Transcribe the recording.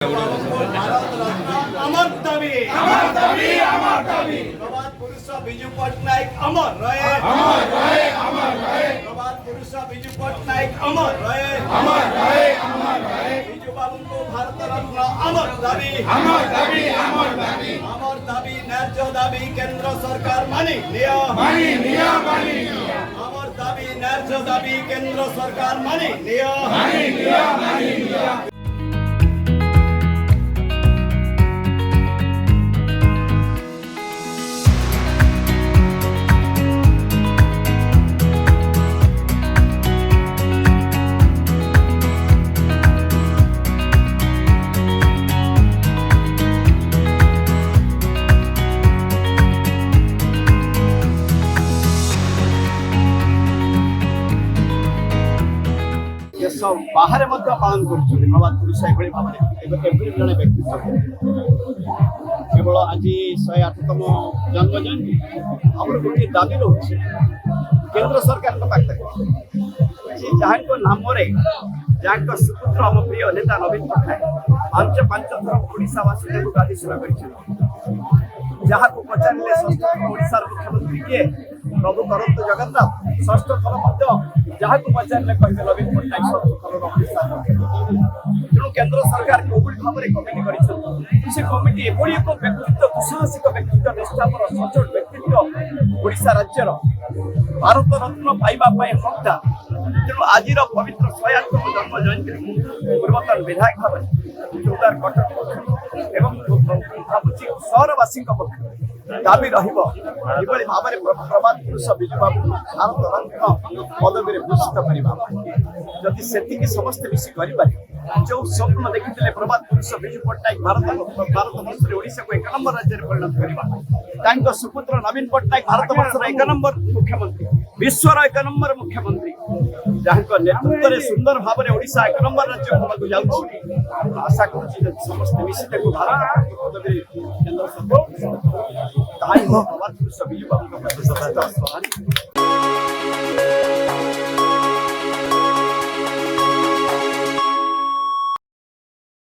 আমার দাবি প্রবাদ পুরুষ বিজু পট্টনায়ক অমর রয়ে প্রবাদ পুরুষ বিজু পট্টনায়ক অমর রয়ে বিজু বাবুଙ୍କୁ ଭାରତ ରତ୍ନ ଅମର ଦାବି ନ୍ୟାଯ୍ୟ ଦାବି କେନ୍ଦ୍ର ସରକାର ମାନି ନିଅ ଅମର ଦାବି ନ୍ୟାଯ୍ୟ ଦାବି କେନ୍ଦ୍ର ସରକାର ମାନି ନିଅ बाहर पालन कर प्रभात पुरुष एभली भाव एभली जड़े व्यक्तित्व केवल आज 108तम जन्म जयंती आम गोटे दाबी रोचे केंद्र सरकार पाखे जहाँ नाम जहाँ सुपुत्र आम प्रिय नेता नवीन पट्टनायक पांच थर ओडावासी गादीशूला कर जहाँ को पचारे षष्ठ ओडार मुख्यमंत्री किए प्रभु करंतु जगन्नाथ षष्ठ थर जहाँ को पचारे कहे नवीन पट्टनायक षष्ठ थर तेणु केंद्र सरकार कोविड भाव में कमिटी कर कमिटी एभली एक व्यक्तित्व दुस्साहसिक व्यक्तित्व निष्ठापर सचोट व्यक्तित्व ओडिशा राज्यर भारत रत्न पाइबापी हकदार तेणु आज पवित्र 108तम जन्म जयंती पूर्वतन विधायक भाव जोरदार कटक भावुँ सहरवासी पक्ष दाबी रही भाव में प्रभात पुरुष बिजु बाबू भारत रत्न पदवी भूषित करने जदि से समस्ते मिसी कर जो स्वप्न देखी प्रभात पुरुष बिजु पट्टनायक भारत वर्ष ओडिशा को 1 नंबर राज्य में परिणत करवा सुपुत्र नवीन पट्टनायक भारत वर्ष 1 नंबर मुख्यमंत्री विश्वर 1 नंबर मुख्यमंत्री जहाँ नेतृत्व में सुंदर भाव में ओडिशा 1 नंबर राज्य होगा जाऊँ आशा कर समस्ते मिसी भारत पदवी केंद्र सरकार प्रभात पुरुष बिजु बाबू